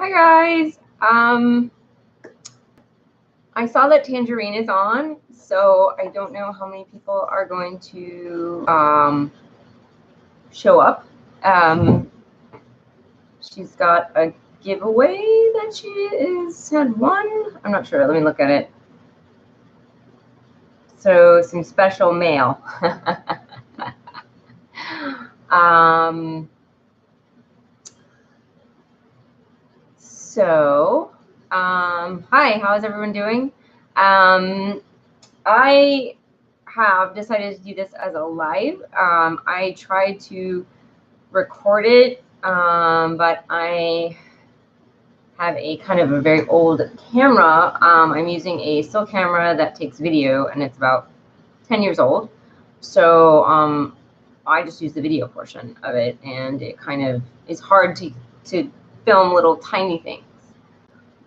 Hi guys. I saw that Tangerine is on, so I don't know how many people are going to show up. She's got a giveaway that she had won. I'm not sure. Let me look at it. So some special mail. Hi, how is everyone doing? I have decided to do this as a live. I tried to record it, but I have a kind of a very old camera. I'm using a still camera that takes video, and it's about 10 years old. So I just use the video portion of it, and it kind of is hard to film little tiny things,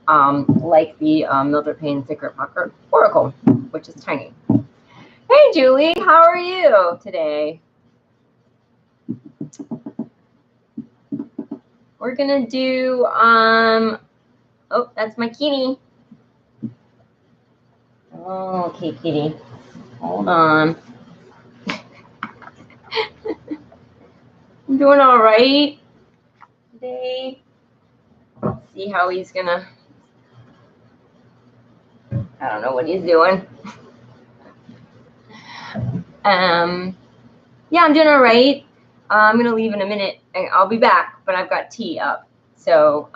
like the Mildred Payne Secret Pocket Oracle, which is tiny. Hey, Julie, how are you today? We're gonna do oh, that's my kitty. Oh, okay, kitty. Hold on. I'm doing all right today. Let's see how he's gonna. I don't know what he's doing. Yeah, I'm doing all right. I'm gonna leave in a minute and I'll be back, but I've got tea up. So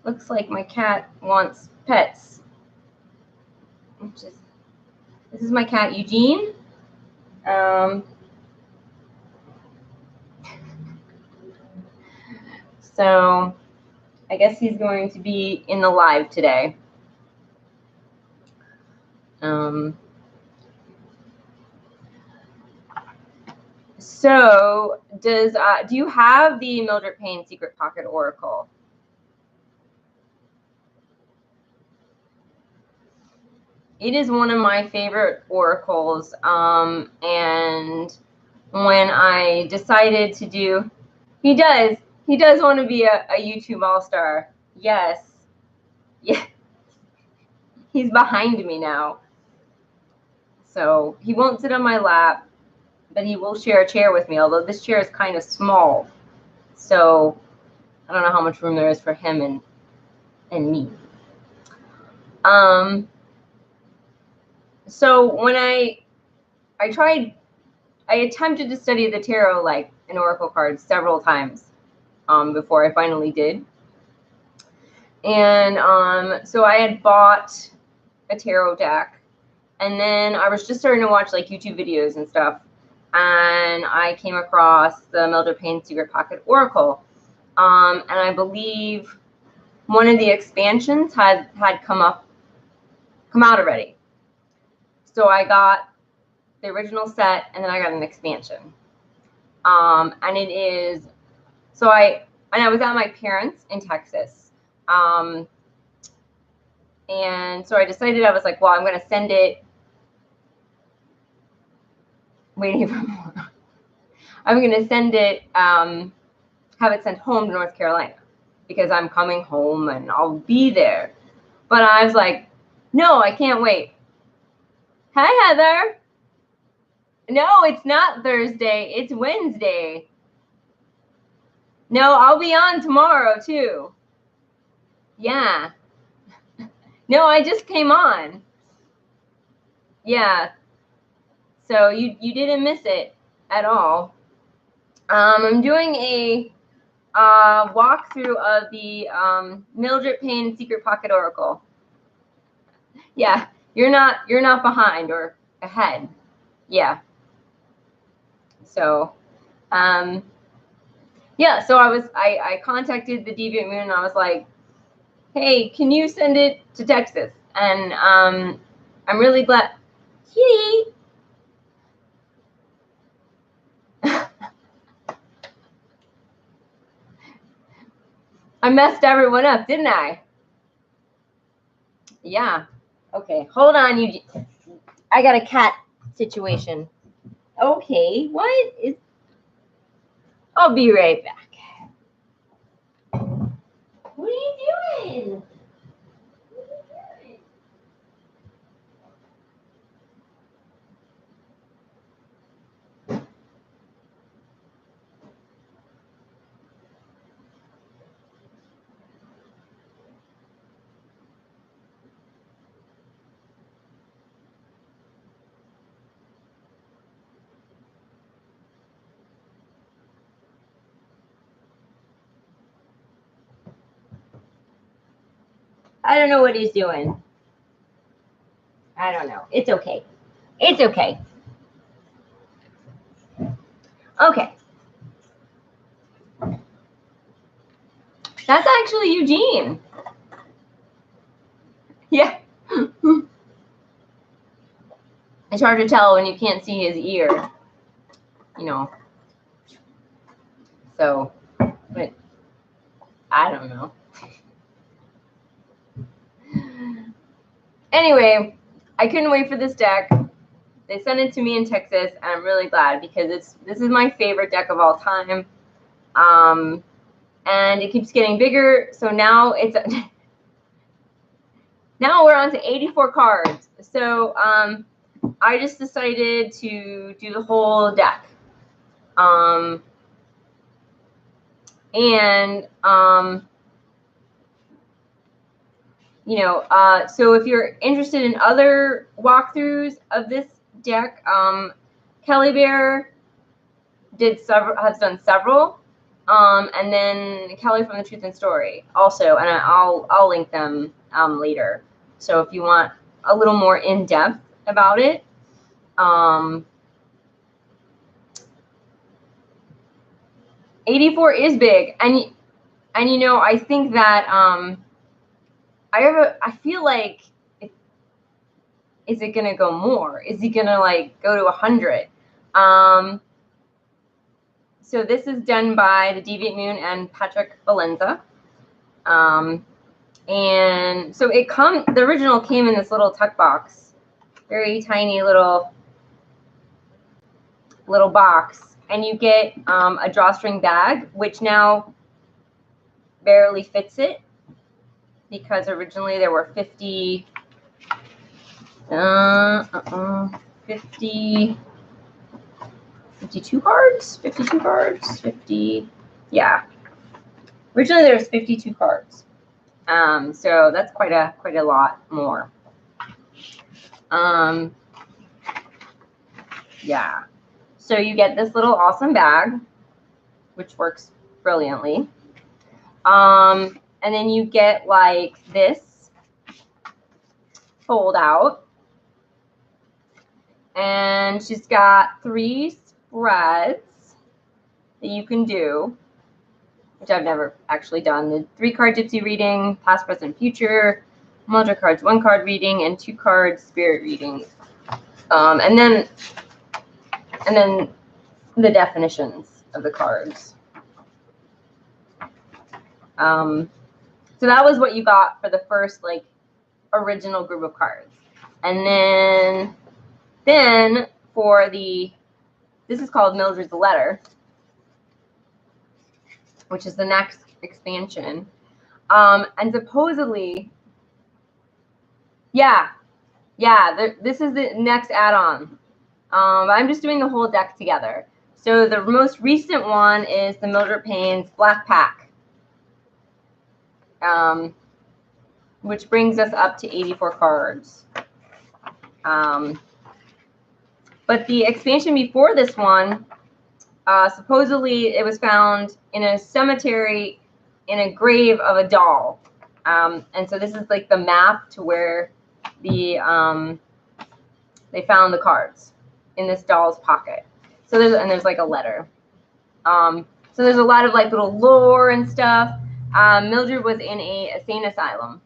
looks like my cat wants pets. This is my cat Eugene. So I guess he's going to be in the live today. So do you have the Mildred Payne Secret Pocket Oracle? It is one of my favorite oracles, and when I decided to do, he does want to be a YouTube all-star. Yes. Yeah. He's behind me now. So he won't sit on my lap, but he will share a chair with me, although this chair is kind of small. So I don't know how much room there is for him and me. So when I attempted to study the tarot, like an oracle card, several times before I finally did. And so I had bought a tarot deck, and then I was just starting to watch like YouTube videos and stuff, and I came across the Mildred Payne Secret Pocket Oracle, and I believe one of the expansions had come out already. So I got the original set, and then I got an expansion. And it is, so I was at my parents' in Texas. And so I decided, I was like, well, I'm going to send it, waiting for more. I'm going to send it, have it sent home to North Carolina, because I'm coming home and I'll be there. But I was like, no, I can't wait. Hi, Heather. No, it's not Thursday. It's Wednesday. No, I'll be on tomorrow too. Yeah. No, I just came on. Yeah. So you didn't miss it at all. I'm doing a walkthrough of the Mildred Payne Secret Pocket Oracle. Yeah, you're not behind or ahead. Yeah. So yeah, so I contacted the Deviant Moon, and I was like, hey, can you send it to Texas? And I'm really glad. Kitty. I messed everyone up, didn't I? Yeah. Okay, hold on, you. I got a cat situation. Okay, what is? I'll be right back. What are you doing? I don't know what he's doing. I don't know. It's okay. It's okay. Okay. That's actually Eugene. Yeah. It's hard to tell when you can't see his ear, you know. So, but I don't know. Anyway, I couldn't wait for this deck. They sent it to me in Texas, and I'm really glad because this is my favorite deck of all time. And it keeps getting bigger, so now it's now we're on to 84 cards. So I just decided to do the whole deck. You know, so if you're interested in other walkthroughs of this deck, Kelly Bear has done several, and then Kelly from the Truth and Story also, and I'll link them later. So if you want a little more in depth about it, 84 is big, and you know, I think that I feel like, is it gonna go more? Is he gonna like go to 100? So this is done by the Deviant Moon and Patrick Valenza. And so the original came in this little tuck box, very tiny little box, and you get a drawstring bag, which now barely fits it because originally there were 52 cards, 52 cards, 50, yeah. Originally there was 52 cards. So that's quite a lot more. Yeah. So you get this little awesome bag, which works brilliantly. And then you get like this fold out. And she's got 3 spreads that you can do, which I've never actually done. The 3-card gypsy reading, past, present, future, multiple cards, 1-card reading, and 2-card spirit reading. And then the definitions of the cards. So that was what you got for the first like original group of cards. And then for this is called Mildred's Letter, which is the next expansion. And supposedly, this is the next add-on. I'm just doing the whole deck together. So the most recent one is the Mildred Payne's Black Pack, which brings us up to 84 cards. But the expansion before this one, supposedly it was found in a cemetery in a grave of a doll. And so this is like the map to where they found the cards in this doll's pocket. So there's like a letter. So there's a lot of like little lore and stuff. Mildred was in a insane asylum.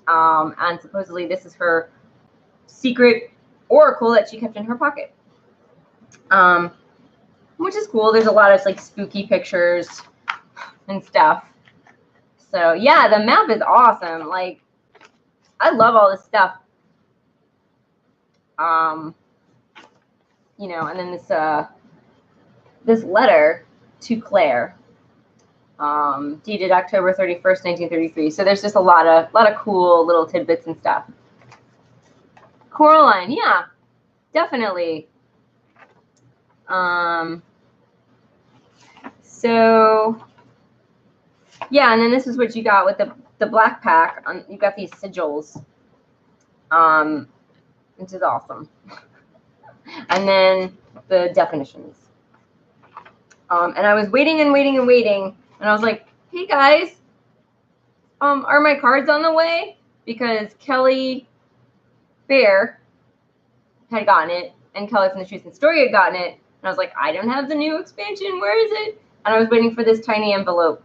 And supposedly this is her secret oracle that she kept in her pocket. Which is cool. There's a lot of like spooky pictures and stuff. So yeah, the map is awesome. Like, I love all this stuff. You know, and then this letter to Claire. Dated October 31st, 1933. So there's just a lot of cool little tidbits and stuff. Coraline, yeah, definitely. So yeah, and then this is what you got with the black pack. You got these sigils, which is awesome. And then the definitions. And I was waiting and waiting and waiting, and I was like, hey guys, are my cards on the way? Because Kelly Bear had gotten it, and Kelly from the Truth and Story had gotten it, and I was like, I don't have the new expansion, where is it? And I was waiting for this tiny envelope.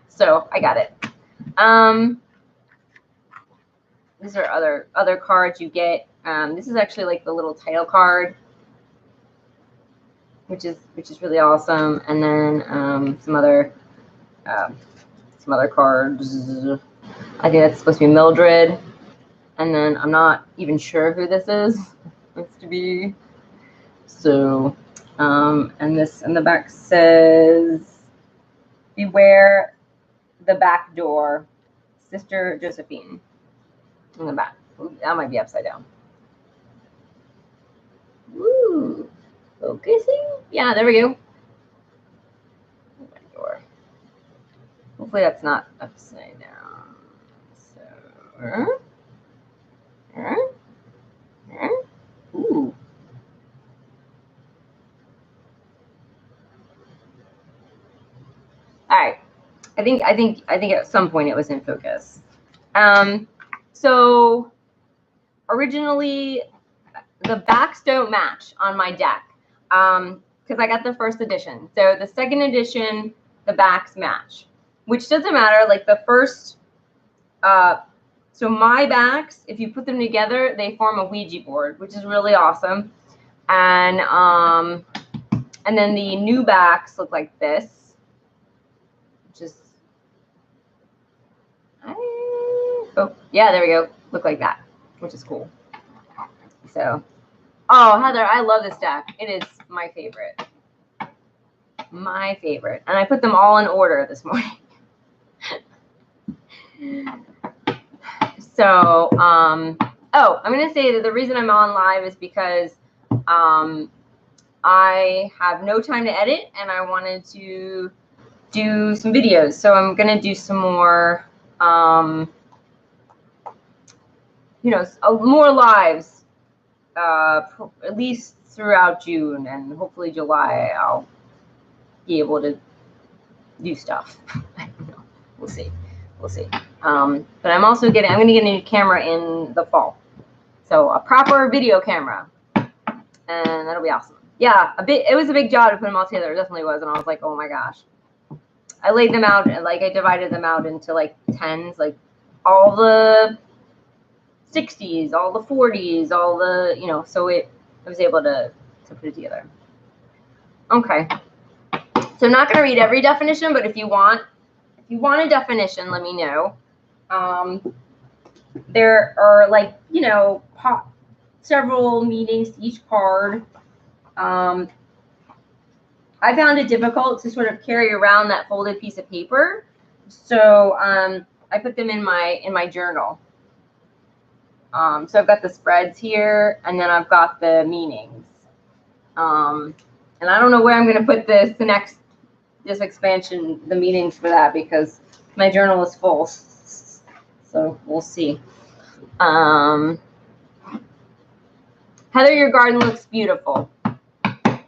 So I got it. These are other cards you get. This is actually like the little title card, which is really awesome. And then some other cards. I think that's supposed to be Mildred. And then I'm not even sure who this is. Supposed to be. So, and this in the back says, "Beware the back door, Sister Josephine." In the back. Ooh, that might be upside down. Woo! Focusing? Yeah, there we go. Door. Hopefully that's not upside down. So, ooh. All right. I think at some point it was in focus. So originally the backs don't match on my deck because I got the first edition. So the second edition, the backs match, which doesn't matter. Like the first, so my backs, if you put them together, they form a Ouija board, which is really awesome. And then the new backs look like this, which is, oh yeah, there we go. Look like that, which is cool. So, oh Heather, I love this deck. It is my favorite. My favorite. And I put them all in order this morning. So, oh, I'm going to say that the reason I'm on live is because I have no time to edit and I wanted to do some videos. So I'm going to do some more, you know, more lives, at least throughout June, and hopefully July I'll be able to do stuff. I don't know. We'll see. We'll see. But I'm also going to get a new camera in the fall. So a proper video camera. And that'll be awesome. Yeah, it was a big job to put them all together. It definitely was. And I was like, oh my gosh. I laid them out and like I divided them out into like 10s, like all the 60s, all the 40s, all the, you know, so I was able to put it together. Okay. So I'm not going to read every definition, but if you want a definition, let me know. There are like, you know, several meanings to each card. I found it difficult to sort of carry around that folded piece of paper. So I put them in my journal. So I've got the spreads here, and then I've got the meanings. And I don't know where I'm going to put this expansion, the meanings for that, because my journal is full. So we'll see. Heather, your garden looks beautiful.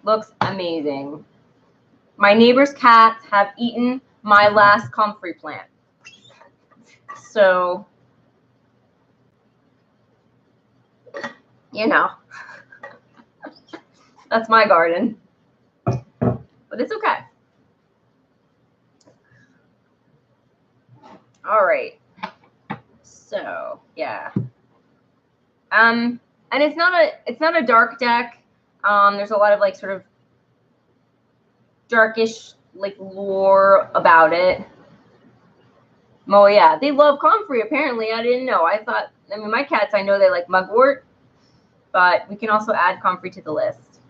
Looks amazing. My neighbor's cats have eaten my last comfrey plant. So, you know, that's my garden. But it's okay. All right. So, yeah. And it's not a dark deck. There's a lot of like sort of darkish like lore about it. Oh yeah, they love comfrey apparently. I didn't know. I mean my cats, I know they like mugwort, but we can also add comfrey to the list.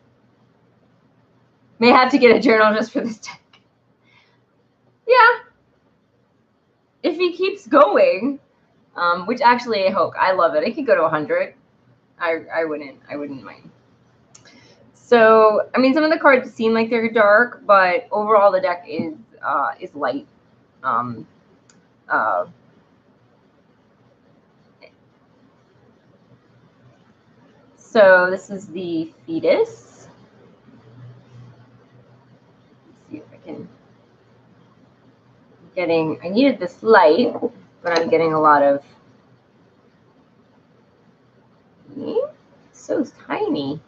May have to get a journal just for this deck. Yeah. If he keeps going, which actually I love it. It could go to 100. I wouldn't mind. So, I mean, some of the cards seem like they're dark, but overall the deck is light. So this is the fetus. Let's see if I can. I needed this light, but I'm getting a lot of. So tiny.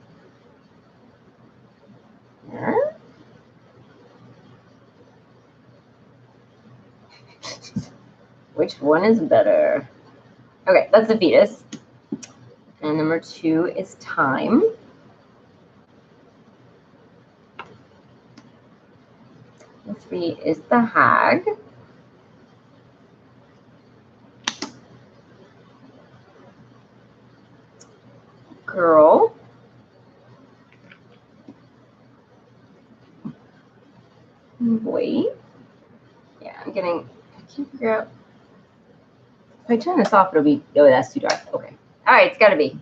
Huh? Which one is better? Okay, that's the fetus. And number 2 is time. And 3 is the hag. Girl. Boy. Yeah, I can't figure out. If I turn this off, it'll be, oh, that's too dark. Okay. All right, it's gotta be.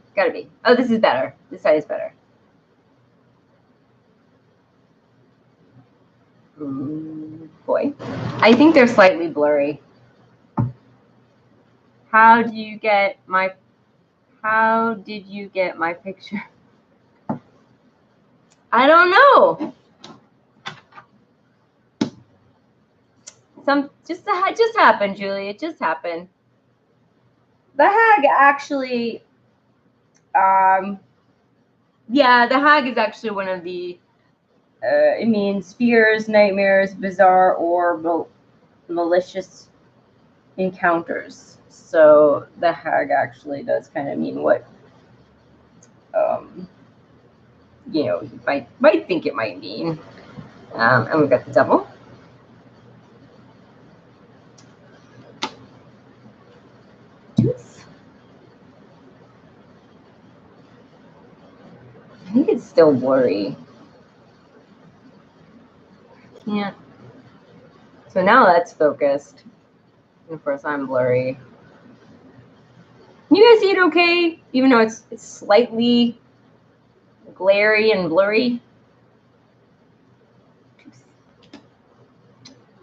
Oh, this is better. This side is better. Boy. I think they're slightly blurry. How did you get my picture? I don't know. It just happened, Julie. It just happened. The hag actually, yeah, the hag is actually one of the, it means fears, nightmares, bizarre, or malicious encounters. So the hag actually does kind of mean what, you know, you might think it might mean. And we've got the devil. Tooth. I think it's still blurry. Yeah. So now that's focused. And of course, I'm blurry. Can you guys see it okay? Even though it's slightly glary and blurry.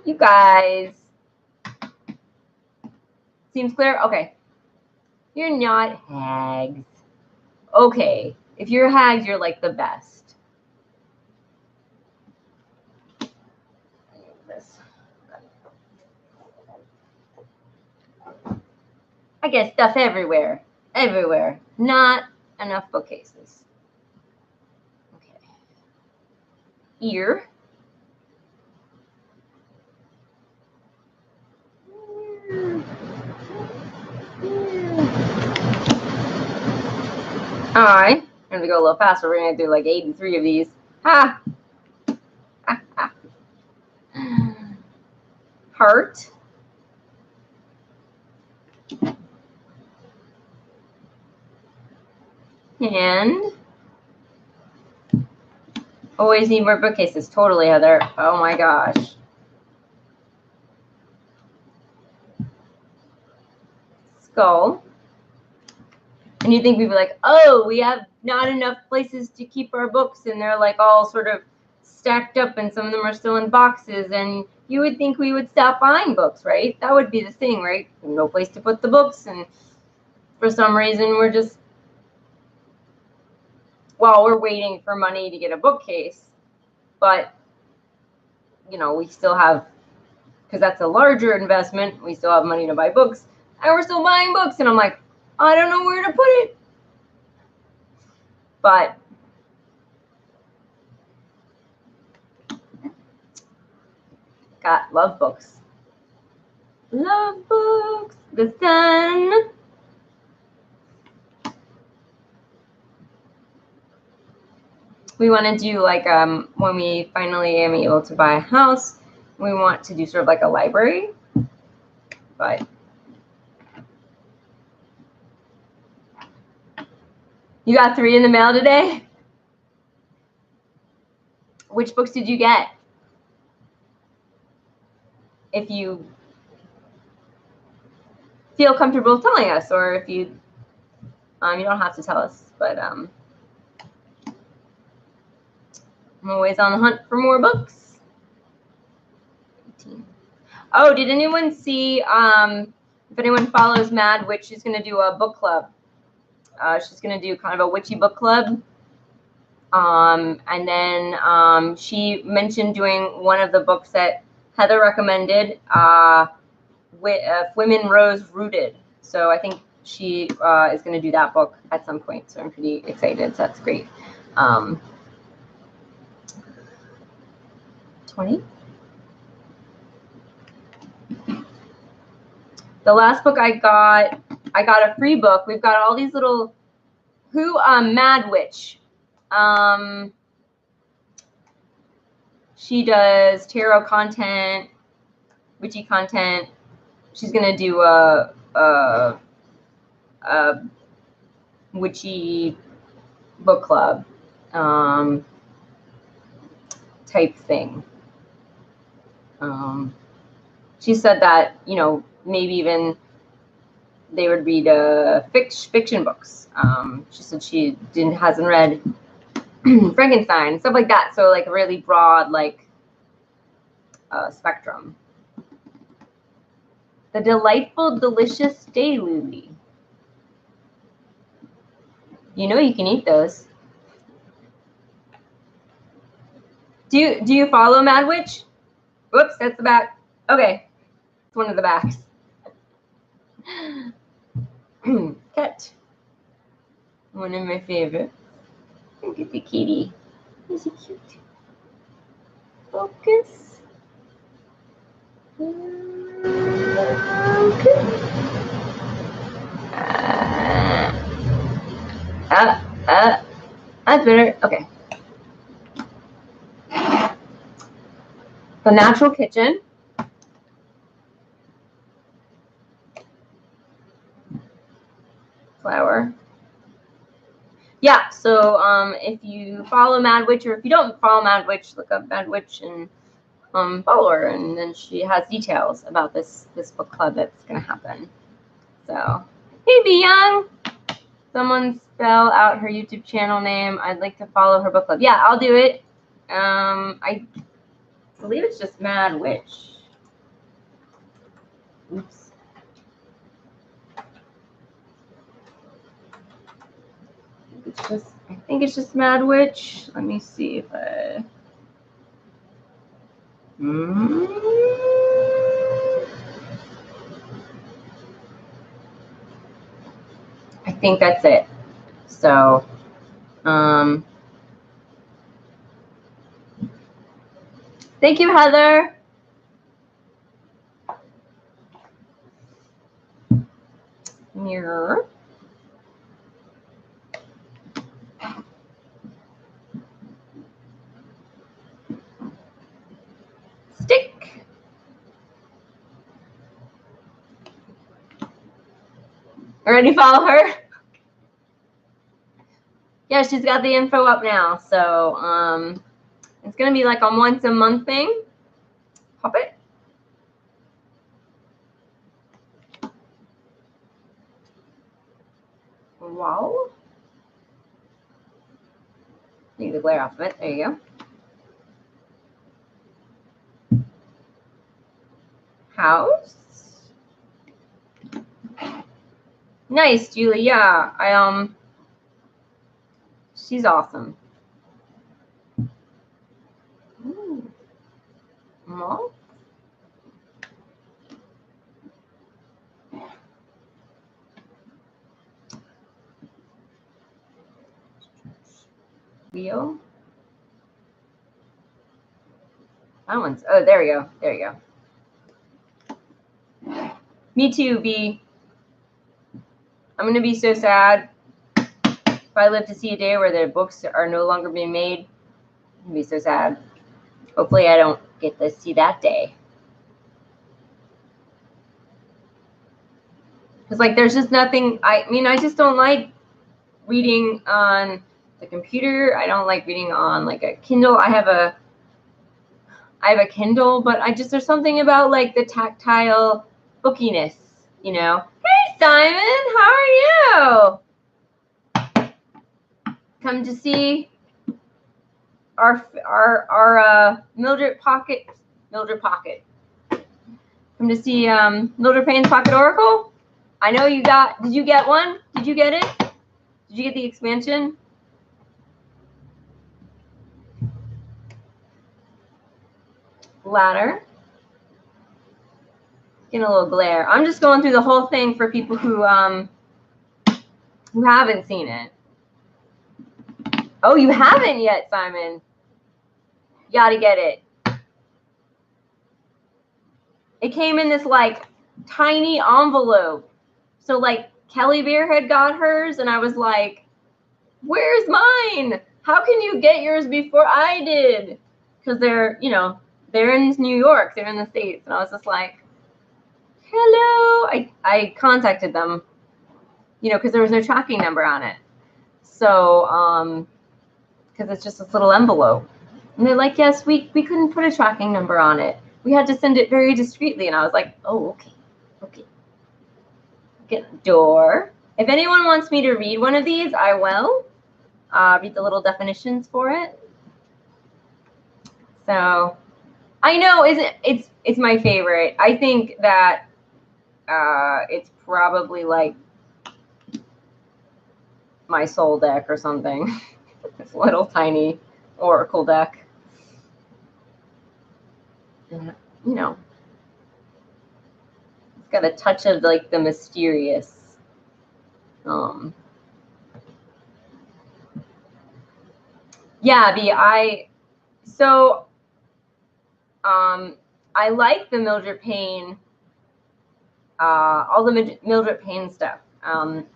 You guys. Seems clear? Okay. You're not hags. Okay. If you're hags, you're like the best. I get stuff everywhere. Everywhere. Not enough bookcases. Okay. Ear. Alright. I'm gonna go a little faster. We're gonna do like 83 of these. Ha! Heart. And always need more bookcases. Totally, Heather. Oh my gosh. Skull. And you think we'd be like, oh, we have not enough places to keep our books, and they're like all sort of stacked up, and some of them are still in boxes, and you would think we would stop buying books, right? That would be the thing, right? No place to put the books, and for some reason we're just, well, we're waiting for money to get a bookcase, but, you know, we still have, because that's a larger investment, we still have money to buy books, and we're still buying books, and I'm like, I don't know where to put it. But love books. Love books. The sun. We want to do like when we finally am able to buy a house, we want to do sort of like a library. But you got 3 in the mail today? Which books did you get? if you feel comfortable telling us, or if you you don't have to tell us, but I'm always on the hunt for more books. 18. Oh, did anyone see, if anyone follows Mad Witch, she's going to do a book club. She's going to do kind of a witchy book club. And then she mentioned doing one of the books that Heather recommended, If Women Rose Rooted. So I think she is going to do that book at some point. So I'm pretty excited. So that's great. 20. The last book I got a free book. We've got all these little, Mad Witch. She does tarot content, witchy content. She's gonna do a witchy book club type thing. She said that, you know, maybe even they would read fiction books. She said she hasn't read Frankenstein, stuff like that. So like a really broad like spectrum. The Delightful Delicious Daylily. You know you can eat those. Do you follow Mad Witch? Whoops, that's the back. Okay, it's one of the backs. Cat. One of my favorites. Look at the kitty. Is he cute? Focus. Okay. That's better. Okay. The Natural Kitchen. Flower. Yeah, so if you follow Mad Witch, or if you don't follow Mad Witch, look up Mad Witch and follow her, and then she has details about this book club that's gonna happen. So, hey, Be Young. Someone spell out her YouTube channel name. I'd like to follow her book club. Yeah, I'll do it. I believe it's just Mad Witch. Oops. I think it's just Mad Witch. Let me see if I. I think that's it. So, thank you, Heather. Mirror. Stick. Already follow her? Yeah, she's got the info up now. So it's gonna be like a once a month thing. Pop it. Wow. Take the glare off of it. There you go. House. Nice, Julie. Yeah, she's awesome. Ooh. Moth. Wheel. That one's. Oh, there we go. There you go. Me too, B. I'm gonna be so sad if I live to see a day where the books are no longer being made. I'm gonna be so sad. Hopefully I don't get to see that day. Because like there's just nothing, I mean, I just don't like reading on the computer. I don't like reading on like a Kindle. I have I have a Kindle, but there's something about like the tactile bookiness, you know. Hey, Simon, how are you? Come to see our Mildred Pocket. Come to see Mildred Payne's Pocket Oracle. I know you got. Did you get one? Did you get it? Did you get the expansion? Ladder. Getting a little glare. I'm just going through the whole thing for people who haven't seen it. Oh, you haven't yet, Simon. You gotta get it. It came in this like tiny envelope. So like Kelly Bear had got hers, and I was like, "Where's mine? How can you get yours before I did?" Because they're, you know, they're in New York, they're in the States, and I was just like, "Hello." I contacted them, you know, because there was no tracking number on it. So because it's just this little envelope, and they're like, "Yes, we couldn't put a tracking number on it. We had to send it very discreetly." And I was like, "Oh, okay. Get door. If anyone wants me to read one of these, I will read the little definitions for it." So I know it's my favorite. I think that it's probably like my soul deck or something. This little tiny oracle deck. You know, it's got a touch of like the mysterious. Yeah, I like the Mildred Payne, all the Mildred Payne stuff,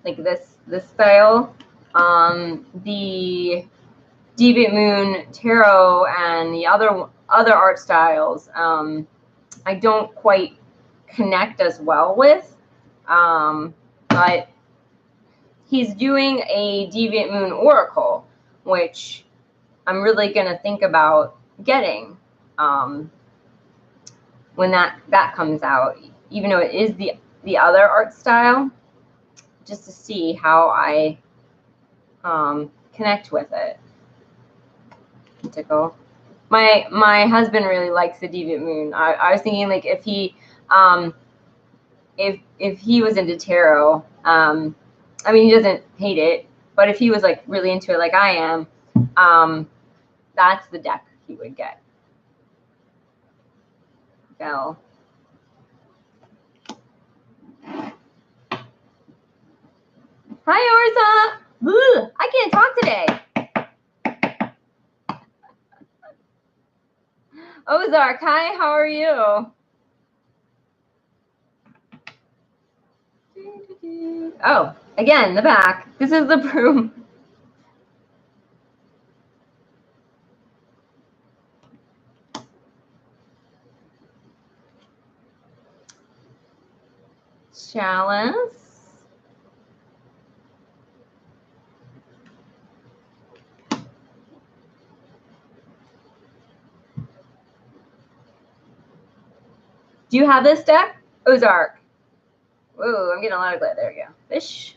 like this style, the Deviant Moon Tarot, and the other art styles. I don't quite connect as well with, but he's doing a Deviant Moon Oracle, which I'm really going to think about getting when that comes out, even though it is the other art style, just to see how I connect with it. Tickle. My husband really likes the Deviant Moon. I was thinking like if he was into tarot, I mean, he doesn't hate it, but if he was like really into it like I am, that's the deck he would get. So hi, Orsa. Ooh, I can't talk today. Ozark, hi, how are you? Oh, again, the back. This is the broom. Chalice. Do you have this deck? Ozark. Whoa, I'm getting a lot of glare. There we go. Fish.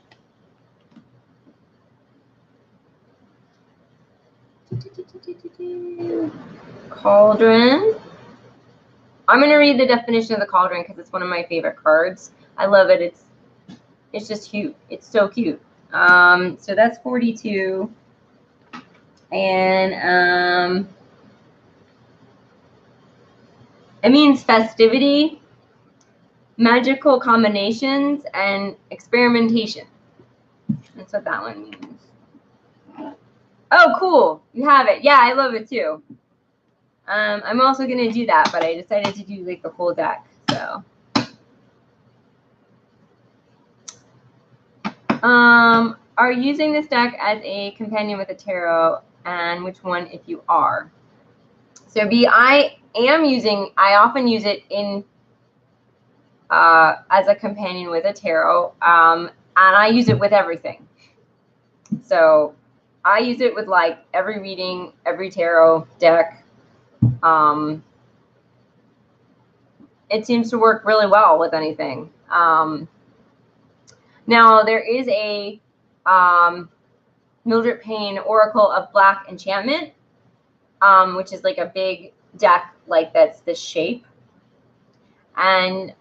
Cauldron. I'm going to read the definition of the cauldron because it's one of my favorite cards. I love it. It's just cute. It's so cute. So that's 42. And it means festivity, magical combinations, and experimentation. That's what that one means. Oh, cool. You have it. Yeah, I love it too. I'm also going to do that, but I decided to do like the whole deck. So, are you using this deck as a companion with a tarot, and which one if you are? So B, I often use it in as a companion with a tarot, and I use it with everything. So I use it with like every reading, every tarot deck. it seems to work really well with anything. Now there is a Mildred Payne Oracle of Black Enchantment, which is like a big deck like that's this shape, and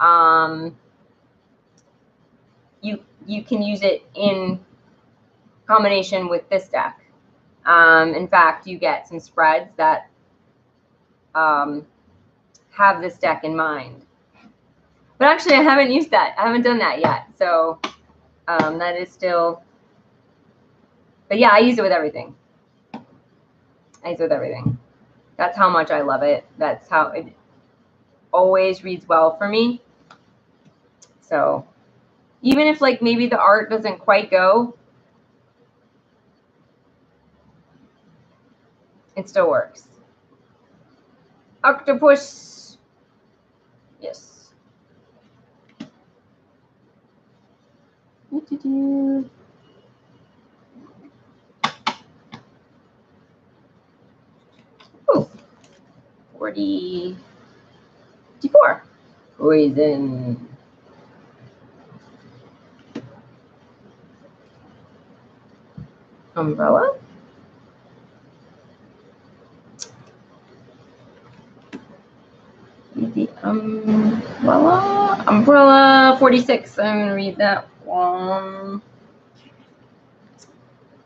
you can use it in combination with this deck. In fact, you get some spreads that have this deck in mind. But actually, I haven't used that. I haven't done that yet. So that is still. But yeah, I use it with everything. I use it with everything. That's how much I love it. That's how it always reads well for me. So even if like maybe the art doesn't quite go, it still works. Octopus. Yes. Ooh, 44. Poison. Umbrella. The umbrella 46. I'm going to read that one.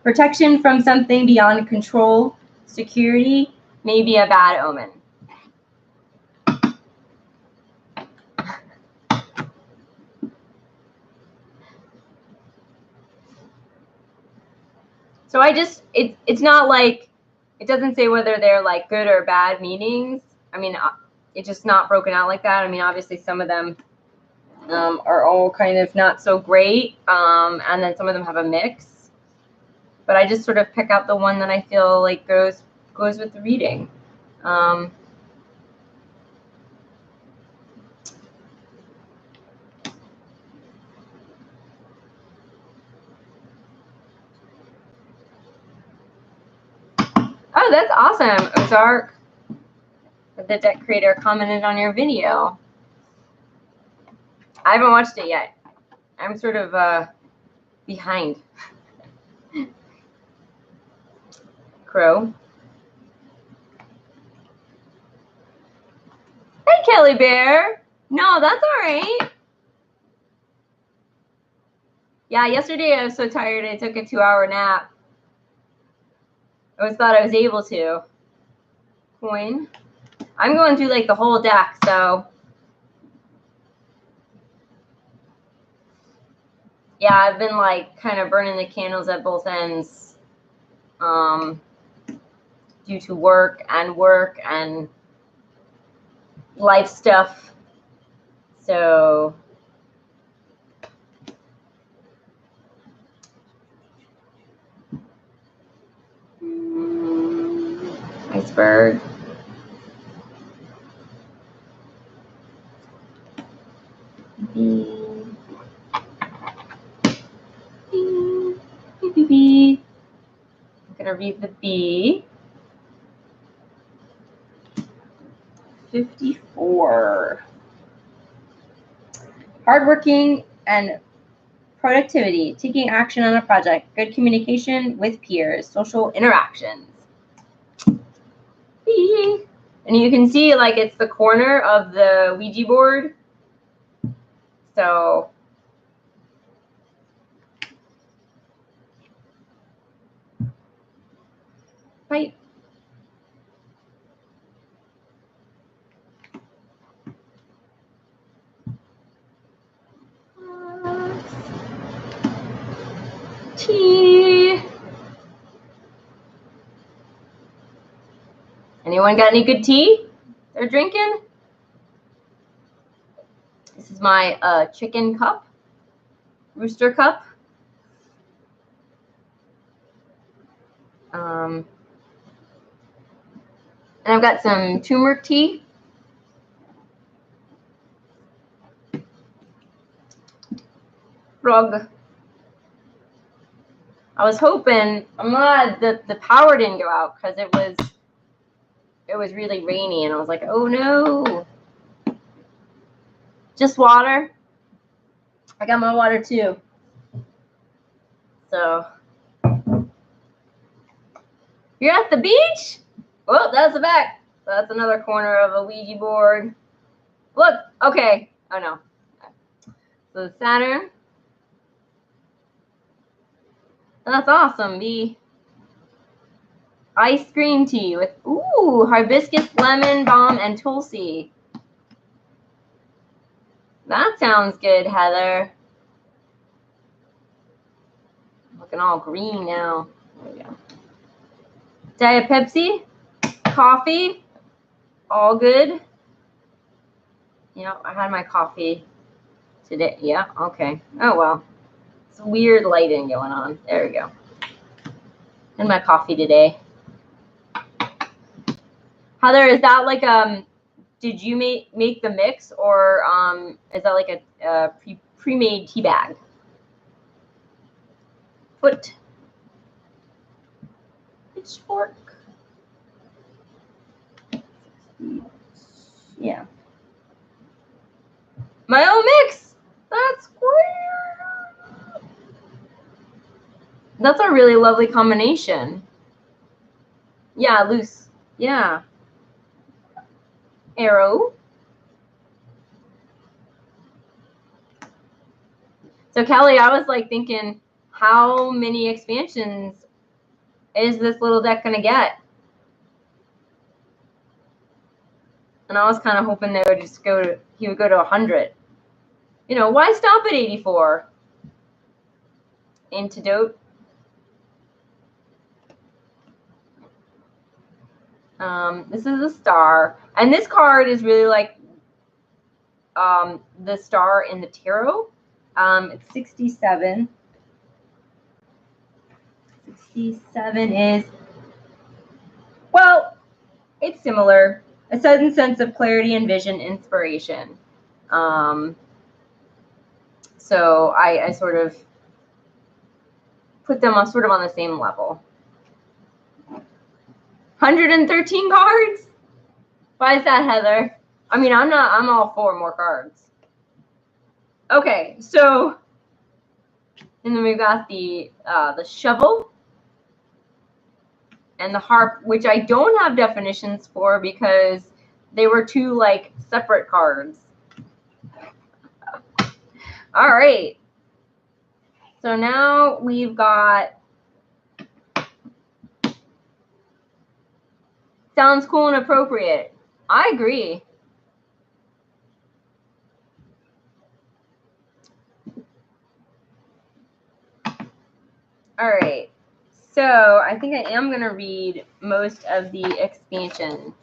Protection from something beyond control. Security may be a bad omen. So it's not like, it doesn't say whether they're like good or bad meanings. I mean, it's just not broken out like that. I mean, obviously some of them are all kind of not so great, and then some of them have a mix. But I just sort of pick out the one that I feel like goes with the reading. Oh, that's awesome, Ozark. The deck creator commented on your video. I haven't watched it yet. I'm sort of behind. Crow. Hey, Kelly Bear. No, that's all right. Yeah, yesterday I was so tired I took a 2-hour nap. I always thought I was able to. Coin. I'm going through like the whole deck, so yeah, I've been like kind of burning the candles at both ends, due to work and life stuff. So iceberg. B. I'm gonna read the B. 54. Hardworking and productivity, taking action on a project, good communication with peers, social interactions. B. And you can see like it's the corner of the Ouija board. So right. Tea. Anyone got any good tea they're drinking? This is my chicken cup, rooster cup. And I've got some turmeric tea. Rug. I was hoping, I'm glad that the power didn't go out because it was really rainy, and I was like, oh no. Just water? I got my water too. So, you're at the beach? Oh, that's the back. So that's another corner of a Ouija board. Look, okay. Oh no. So Saturn. That's awesome. The iced green tea with, ooh, hibiscus, lemon, balm, and tulsi. That sounds good, Heather. Looking all green now. There we go. Diet Pepsi, coffee, all good. Yeah, I had my coffee today. Yeah, okay. Oh, well. It's weird lighting going on. There we go. And my coffee today. Heather, is that like did you make the mix, or is that like a pre-made tea bag? Foot. Pitchfork. Yeah. My own mix. That's weird. That's a really lovely combination. Yeah, loose. Yeah. Arrow. So Kelly, I was like thinking, how many expansions is this little deck gonna get? And I was kind of hoping they would just he would go to 100. You know, why stop at 84? Antidote. This is a star. And this card is really like the star in the tarot. It's 67. 67 is, well, it's similar. A sudden sense of clarity and vision, inspiration. So I sort of put them on sort of on the same level. 113 cards? Why is that, Heather? I mean, I'm all for more cards. Okay, so, and then we've got the shovel and the harp, which I don't have definitions for because they were two like separate cards. All right. So now we've got, sounds cool and appropriate. I agree. All right. So I think I am going to read most of the expansion.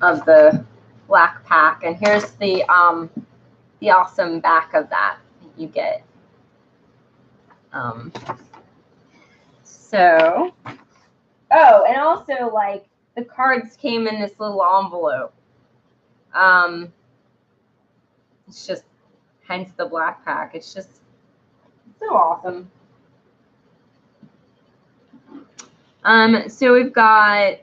Of the black pack, and here's the awesome back of that you get. So, oh, and also like the cards came in this little envelope. It's just, hence the black pack. It's just so awesome. So we've got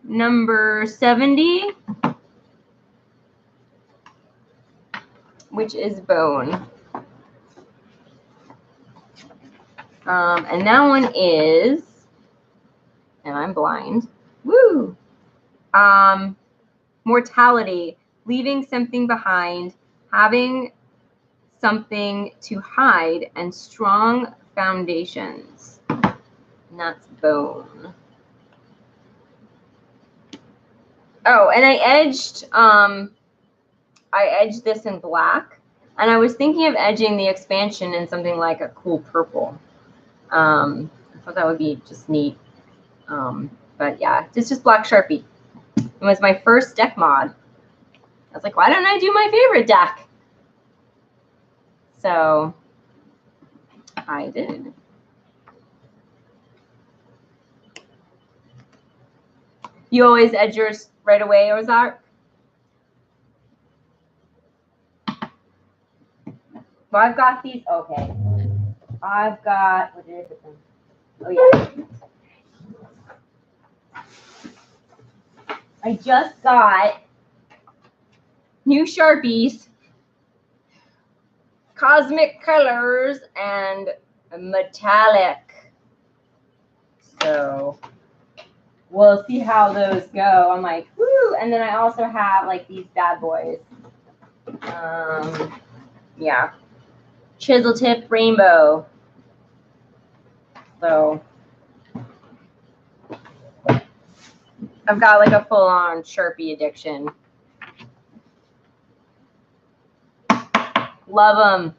number 70, which is bone. And that one is, and I'm blind, woo! Mortality, leaving something behind, having something to hide, and strong foundations. And that's bone. Oh, and I edged this in black, and I was thinking of edging the expansion in something like a cool purple. I thought that would be just neat. But yeah, it's just black Sharpie. It was my first deck mod. I was like, why don't I do my favorite deck? So I did. You always edge yours right away, Ozark? Well, I've got these. Okay. I've got, what did I put them? Oh, yeah. I just got new Sharpies, cosmic colors, and metallic. So we'll see how those go. I'm like, woo! And then I also have like these bad boys. Yeah, chisel tip rainbow. So I've got like a full-on Sharpie addiction. Love them.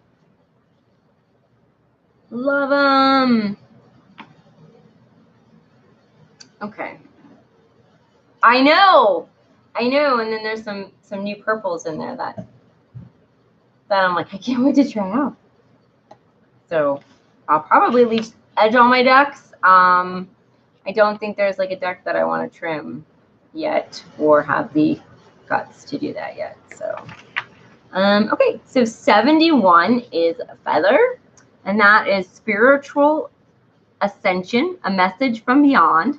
Love them. Okay. I know. And then there's some new purples in there that I'm like, I can't wait to try out. So I'll probably edge all my ducks. I don't think there's like a duck that I want to trim yet or have the guts to do that yet. So okay, so 71 is a feather, and that is spiritual ascension, a message from beyond,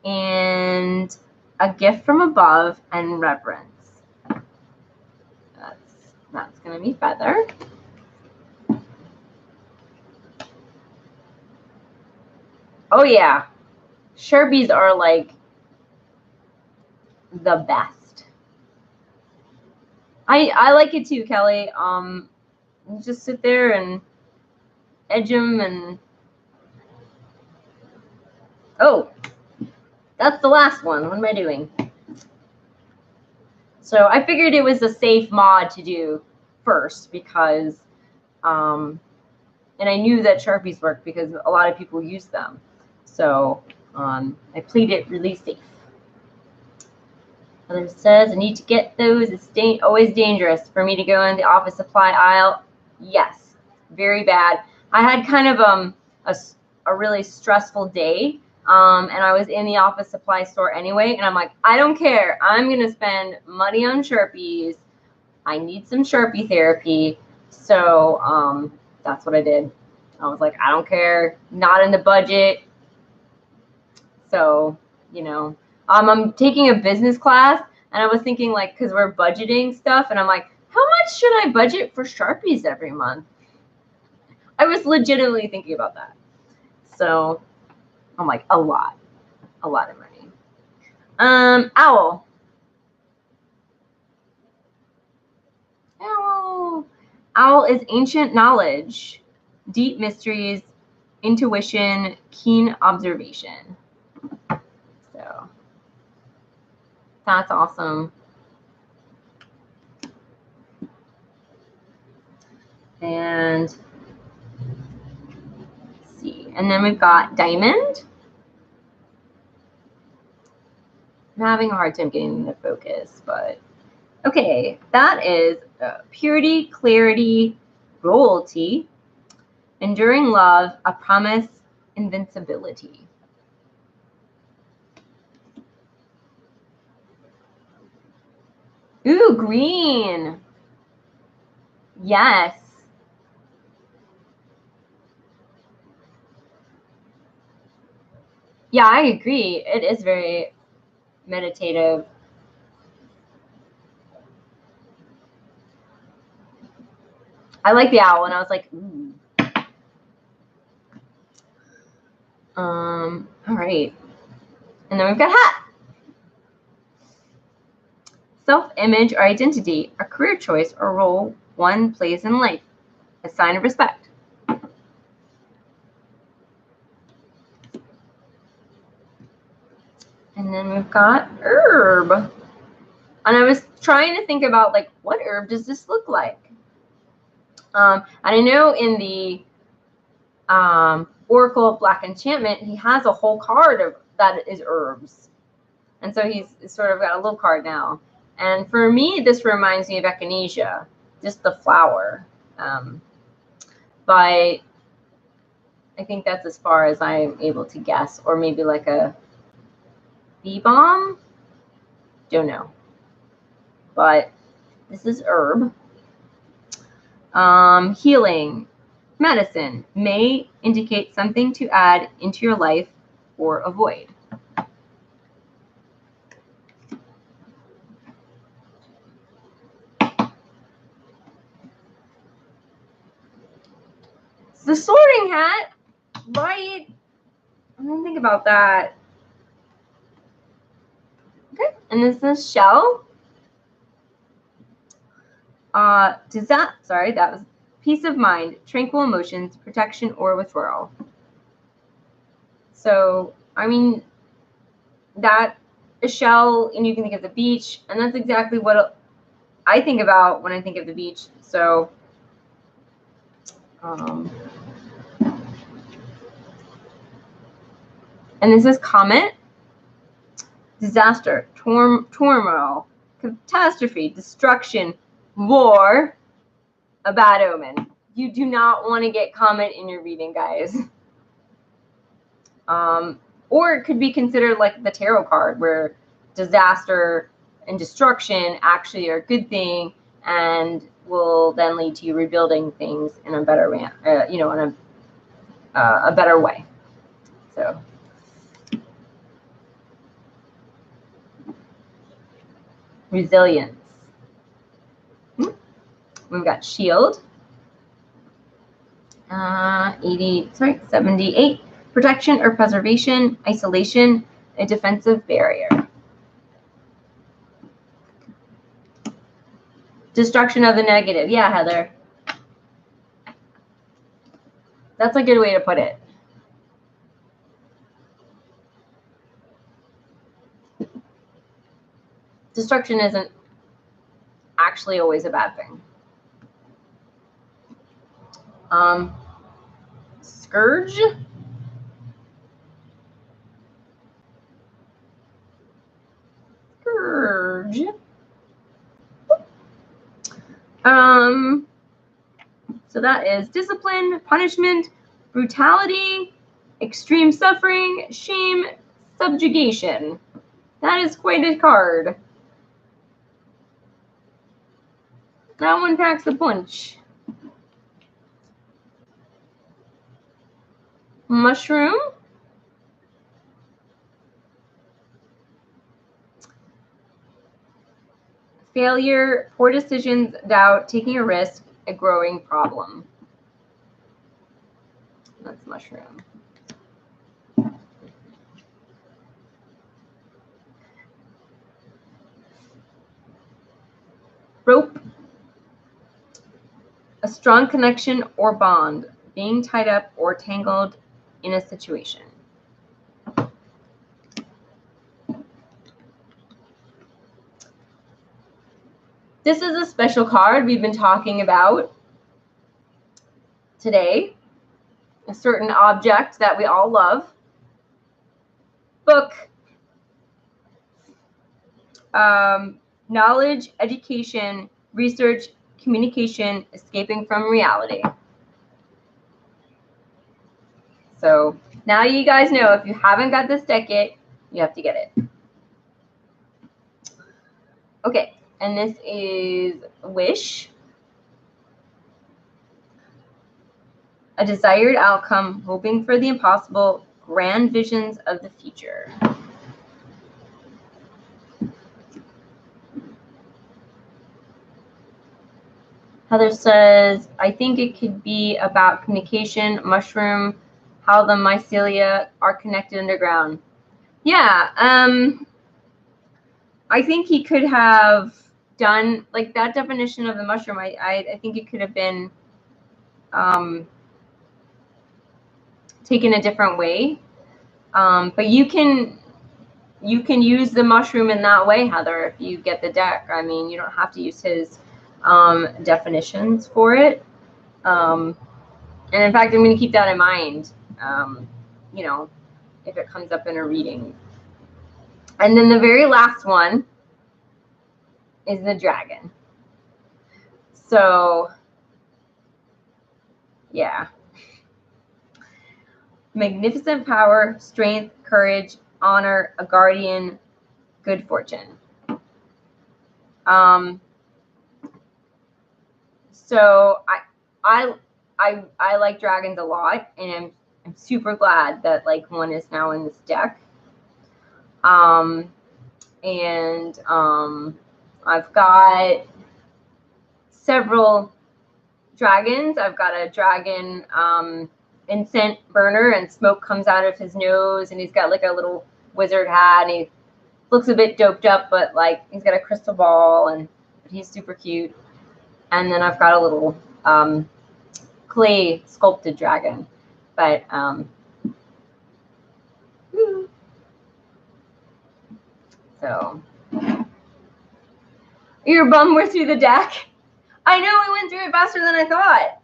and a gift from above, and reverence. That's going to be feather. Oh yeah, Sharpies are like the best. I like it too, Kelly. You just sit there and edge them, and oh, that's the last one. What am I doing? So I figured it was a safe mod to do first because, and I knew that Sharpies worked because a lot of people use them. So I played it really safe. Other says, I need to get those. It's always dangerous for me to go in the office supply aisle. Yes, very bad. I had kind of a really stressful day. And I was in the office supply store anyway, and I'm like, I don't care. I'm going to spend money on Sharpies. I need some Sharpie therapy. So that's what I did. I was like, I don't care. Not in the budget. So, you know, I'm taking a business class, and I was thinking, like, because we're budgeting stuff, and I'm like, how much should I budget for Sharpies every month? I was legitimately thinking about that. So I'm like, a lot of money. Owl. Owl is ancient knowledge, deep mysteries, intuition, keen observation. So that's awesome. And let's see. And then we've got diamond. I'm having a hard time getting the focus, but okay, that is purity, clarity, royalty, enduring love, a promise, invincibility. Ooh, green. Yes. Yeah, I agree. It is very meditative. I like the owl, and I was like, ooh. All right. And then we've got hat. Self-image or identity, a career choice or role one plays in life, a sign of respect. And then we've got herb. And I was trying to think about, like, what herb does this look like? And I know in the Oracle of Black Enchantment, he has a whole card that is herbs. And so he's sort of got a little card now. And for me, this reminds me of echinacea, just the flower. But I think that's as far as I'm able to guess. Or maybe like a bee balm? Don't know. But this is herb. Healing, medicine, may indicate something to add into your life or avoid. the Sorting Hat, right? I'm gonna think about that. Okay, and this is Shell. Sorry, that was peace of mind, tranquil emotions, protection or withdrawal. So, I mean, that is Shell, and you can think of the beach, and that's exactly what I think about when I think of the beach. So, and this is Comet, disaster, turmoil, catastrophe, destruction, war, a bad omen. You do not want to get Comet in your reading, guys. Or it could be considered like the tarot card, where disaster and destruction actually are a good thing and will then lead to you rebuilding things in a better way, in a better way. So, resilience. We've got shield. 78. Protection or preservation, isolation, a defensive barrier. Destruction of the negative. Yeah, Heather. That's a good way to put it. Destruction isn't actually always a bad thing. Scourge. Scourge. So that is discipline, punishment, brutality, extreme suffering, shame, subjugation. That is quite a card. That one packs a punch. Mushroom. Failure, poor decisions, doubt, taking a risk, a growing problem. That's mushroom. Rope. A strong connection or bond, being tied up or tangled in a situation. This is a special card we've been talking about today. A certain object that we all love. Book. Knowledge, education, research, communication, escaping from reality. So now you guys know, if you haven't got this deck yet, you have to get it. Okay, and this is Wish. A desired outcome, hoping for the impossible, grand visions of the future. Heather says, I think it could be about communication, mushroom, how the mycelia are connected underground. Yeah, I think he could have done, like, that definition of the mushroom. I think it could have been taken a different way. But you can use the mushroom in that way, Heather, if you get the deck. I mean, you don't have to use his definitions for it. And in fact, I'm going to keep that in mind, if it comes up in a reading. And then the very last one is the dragon. So, yeah. Magnificent power, strength, courage, honor, a guardian, good fortune. So I like dragons a lot, and I'm super glad that like one is now in this deck. I've got several dragons. I've got a dragon incense burner, and smoke comes out of his nose, and he's got like a little wizard hat, and he looks a bit doped up, but like he's got a crystal ball, and he's super cute. And then I've got a little clay sculpted dragon, but so you're bummed we're through the deck. I know we went through it faster than I thought.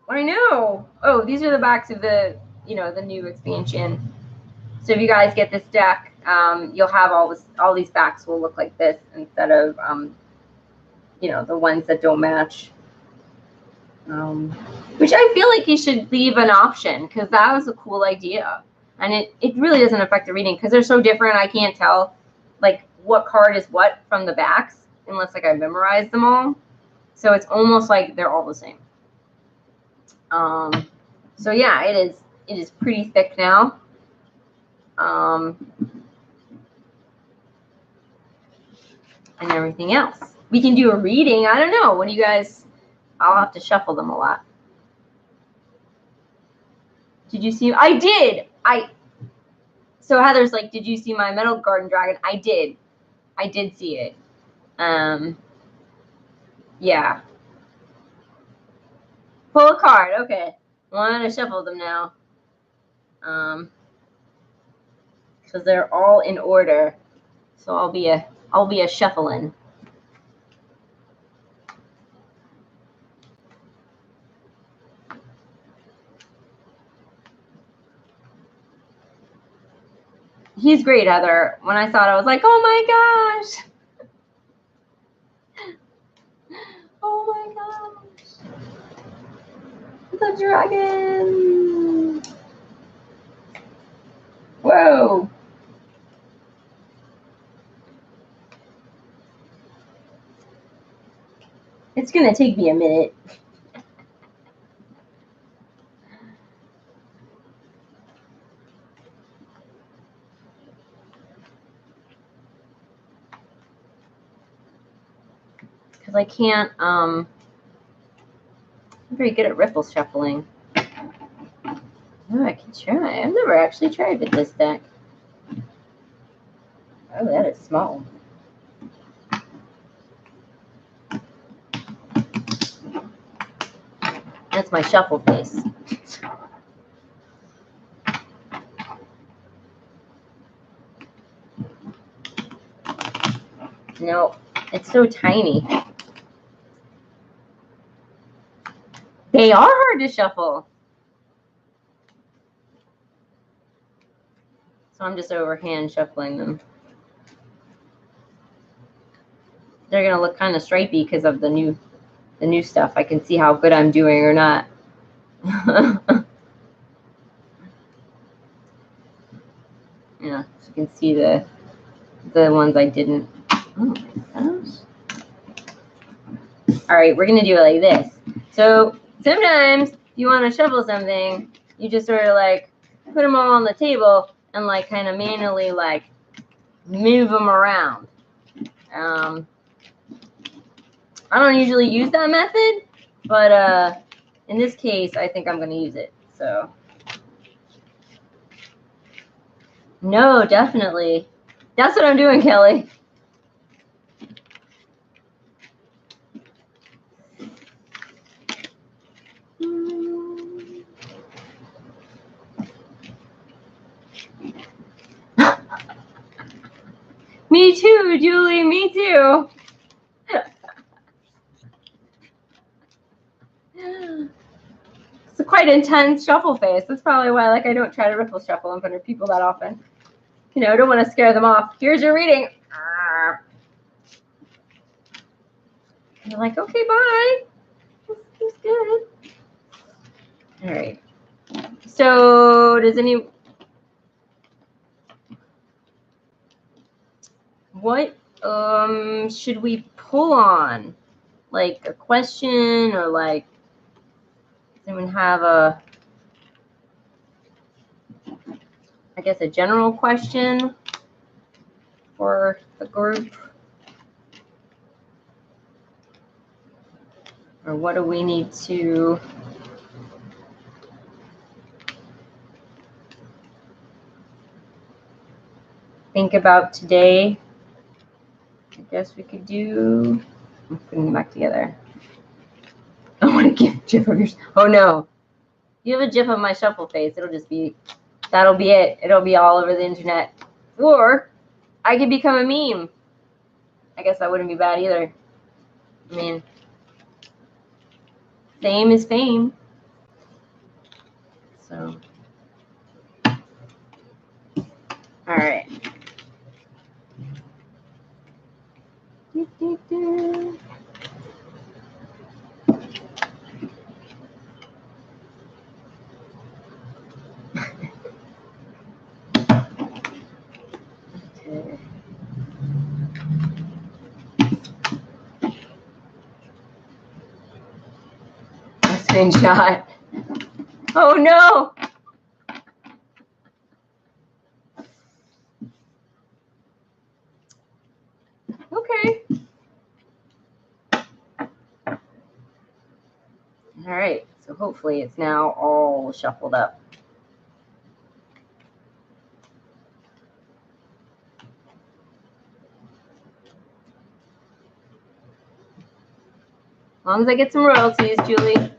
I know. Oh, these are the backs of the, the new expansion. So if you guys get this deck, you'll have all these backs will look like this instead of, the ones that don't match. Which I feel like you should leave an option, because that was a cool idea. And it really doesn't affect the reading because they're so different. I can't tell like what card is what from the backs unless like I memorize them all. So it's almost like they're all the same. So yeah, it is pretty thick now. And everything else. We can do a reading. I don't know. What do you guys? I'll have to shuffle them a lot. Did you see? I did. So Heather's like, did you see my metal garden dragon? I did. I did see it. Yeah. Pull a card. Okay. Well, I'm gonna shuffle them now. Because they're all in order. So I'll be a shuffling. He's great, Heather. When I saw it, I was like, oh my gosh. Oh my gosh. The dragon. Whoa. It's going to take me a minute. Because I can't, I'm very good at ripple shuffling. Oh, I can try. I've never actually tried with this deck. Oh, that is small. That's my shuffle face. No, it's so tiny. They are hard to shuffle. So I'm just overhand shuffling them. They're going to look kind of stripy because of the new stuff. I can see how good I'm doing or not. Yeah, so you can see the ones I didn't. Oh my gosh. All right, we're going to do it like this. So sometimes you want to shuffle something, you just sort of like put them all on the table and like kind of manually like move them around. I don't usually use that method, but in this case, I think I'm going to use it. So, no, definitely. That's what I'm doing, Kelly. Me too, Julie, me too. It's a quite intense shuffle face. That's probably why I don't try to ripple shuffle in front of people that often. I don't want to scare them off. Here's your reading. And they're like, okay, bye. That's good. All right. So does what should we pull on? Like a question, or like does anyone have I guess a general question for the group? Or what do we need to think about today? I guess we could do, I'm putting them back together. I want to give a GIF of yours. Oh no. If you have a GIF of my shuffle face, it'll just be, that'll be it. It'll be all over the internet. Or I could become a meme. I guess that wouldn't be bad either. I mean, fame is fame. So, all right. Screenshot. Oh no! Okay. All right. So hopefully it's now all shuffled up. As long as I get some royalties, Julie.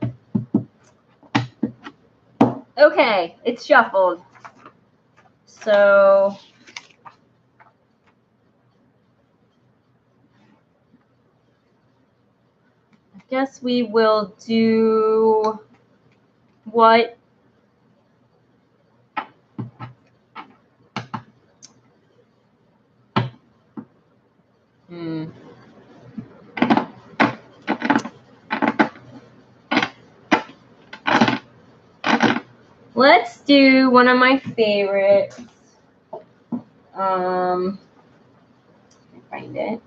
Okay, it's shuffled. So I guess we will do what let's do one of my favorites. Find it.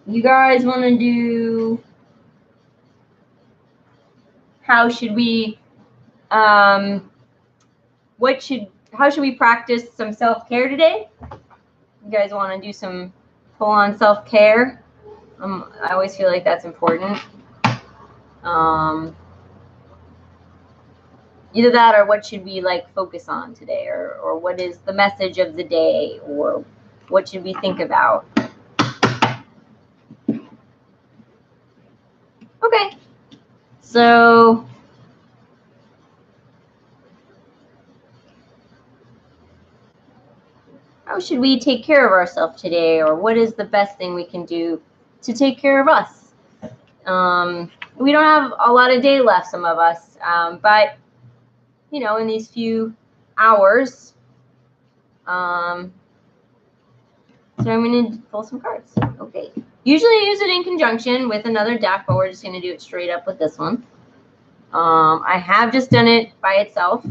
You guys want to do, how should we, how should we practice some self-care today? You guys want to do some full-on self-care? I always feel like that's important. Either that, or what should we like focus on today, or what is the message of the day, or what should we think about? Okay, so how should we take care of ourselves today, or what is the best thing we can do to take care of us? We don't have a lot of day left, some of us, but you know, in these few hours, so I'm going to pull some cards. Okay. Usually I use it in conjunction with another deck, but we're just going to do it straight up with this one. I have just done it by itself.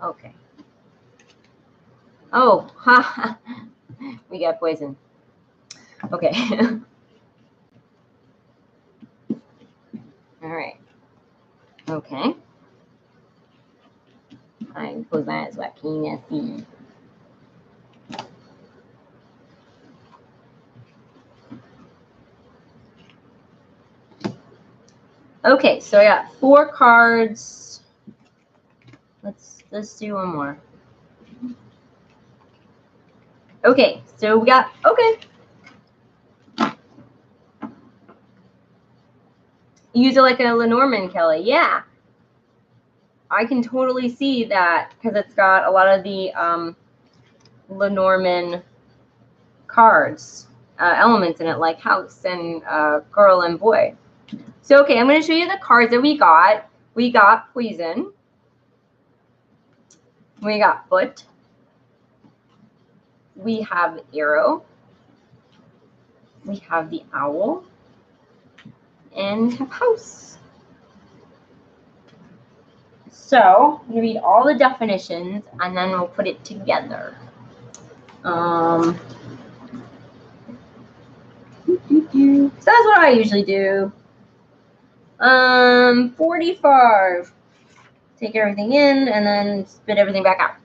Okay. Oh, ha. We got poison. Okay. All right. Okay. I close my eyes so I can see. Okay, so I got 4 cards. Let's do one more. Okay, so we got, okay. Use it like a Lenormand, Kelly. Yeah. I can totally see that because it's got a lot of the Lenormand cards, elements in it, like house and girl and boy. So, okay, I'm going to show you the cards that we got. We got poison. We got foot. We have arrow. We have the owl. And we have house. So, I'm going to read all the definitions, and then we'll put it together. So that's what I usually do. 45. Take everything in and then spit everything back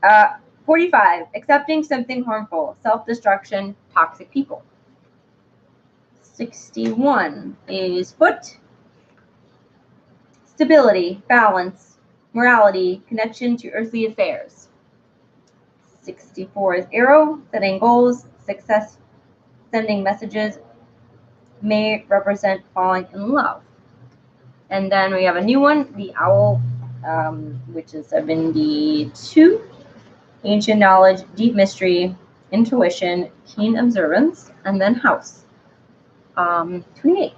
out. 45. Accepting something harmful. Self-destruction. Toxic people. 61 is foot. Stability. Balance. Morality. Connection to earthly affairs. 64 is arrow. Setting goals. Success. Sending messages. May represent falling in love. And then we have a new one, the owl, which is 72. Ancient knowledge, deep mystery, intuition, keen observance, and then house. 28.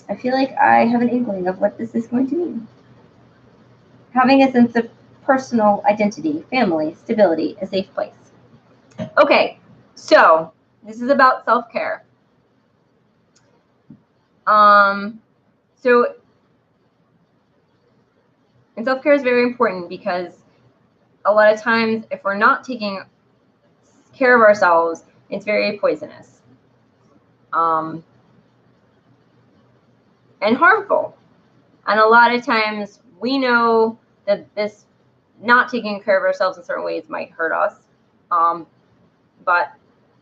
I feel like I have an inkling of what this is going to mean. Having a sense of personal identity, family, stability, a safe place. Okay, so this is about self-care. And self-care is very important because a lot of times if we're not taking care of ourselves, it's very poisonous and harmful. And a lot of times we know that this not taking care of ourselves in certain ways might hurt us, but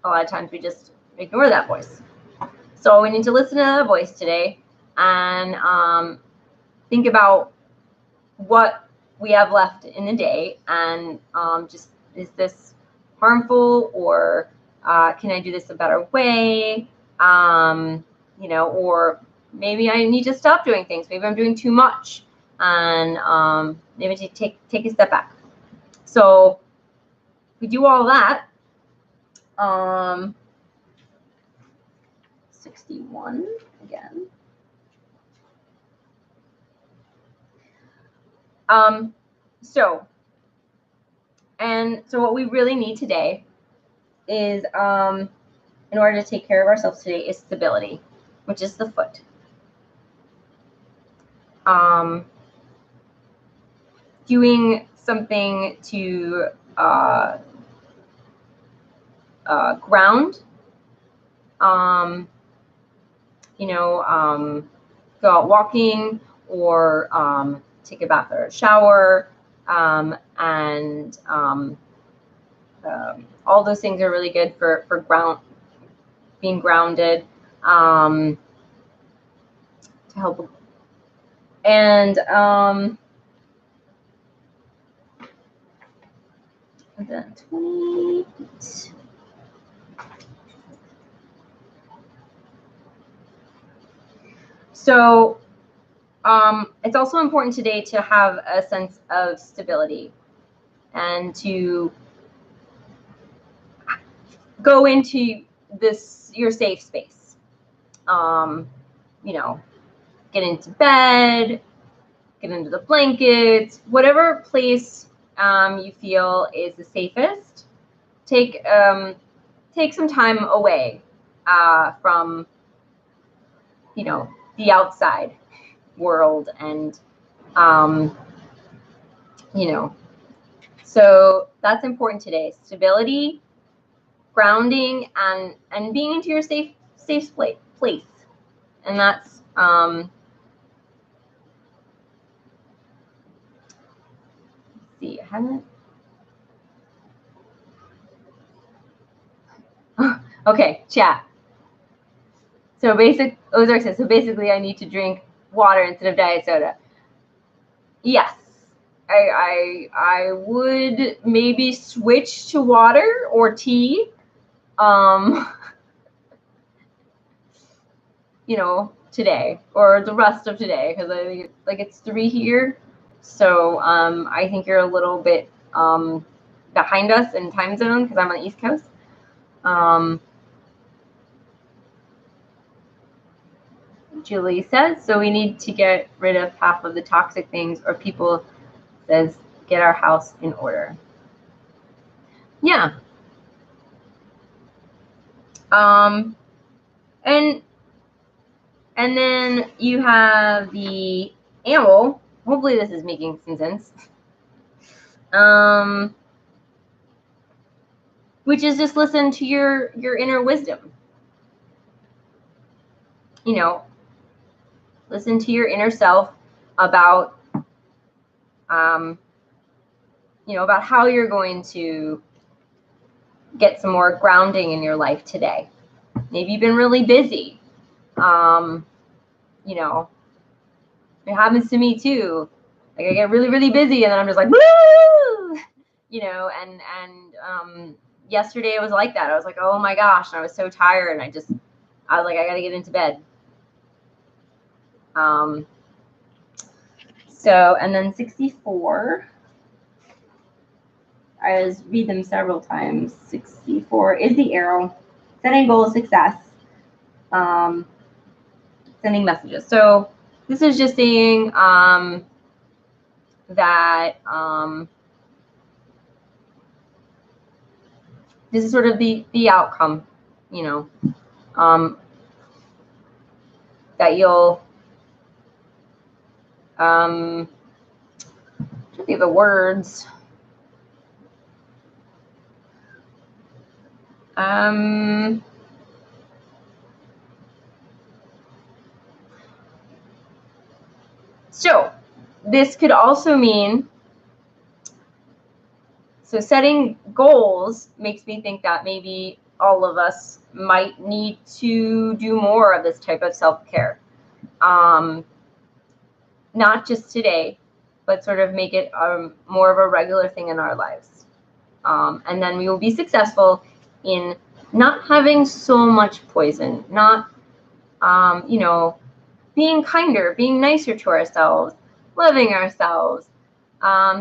a lot of times we just ignore that voice. So we need to listen to that voice today and think about what we have left in the day, and just, is this harmful, or can I do this a better way? You know, or maybe I need to stop doing things. Maybe I'm doing too much, and maybe to take a step back. So we do all that. 61 again. So what we really need today is, in order to take care of ourselves today, is stability, which is the foot. Doing something to ground, you know, go out walking, or take a bath or a shower, and all those things are really good for being grounded, to help. And then 28. So it's also important today to have a sense of stability and to go into your safe space. You know, get into bed, get into the blankets, whatever place you feel is the safest. Take some time away from, you know, the outside world, and you know, so that's important today. Stability, grounding, and being into your safe place. And that's let's see, I haven't. Okay, chat. So Ozark says, so basically I need to drink water instead of diet soda. Yes, I would maybe switch to water or tea, you know, today or the rest of today, because I think it's 3 here, so I think you're a little bit behind us in time zone because I'm on the East Coast. Julie says, so we need to get rid of half of the toxic things, or people says get our house in order. Yeah. And then you have the owl. Hopefully this is making some sense. Which is just listen to your inner wisdom. you know, listen to your inner self about, you know, about how you're going to get some more grounding in your life today. Maybe you've been really busy. You know, it happens to me too. Like I get really, really busy and then I'm just like, woo! You know, and yesterday it was like that. I was like, oh my gosh, and I was so tired and I was like, I gotta get into bed. So, and then 64, I just read them several times. 64 is the arrow, setting goals, success, sending messages. So this is just saying that this is sort of the outcome, you know, that you'll should be the words. So this could also mean, so setting goals makes me think that maybe all of us might need to do more of this type of self-care. Not just today, but sort of make it more of a regular thing in our lives. And then we will be successful in not having so much poison, not, you know, being kinder, being nicer to ourselves, loving ourselves,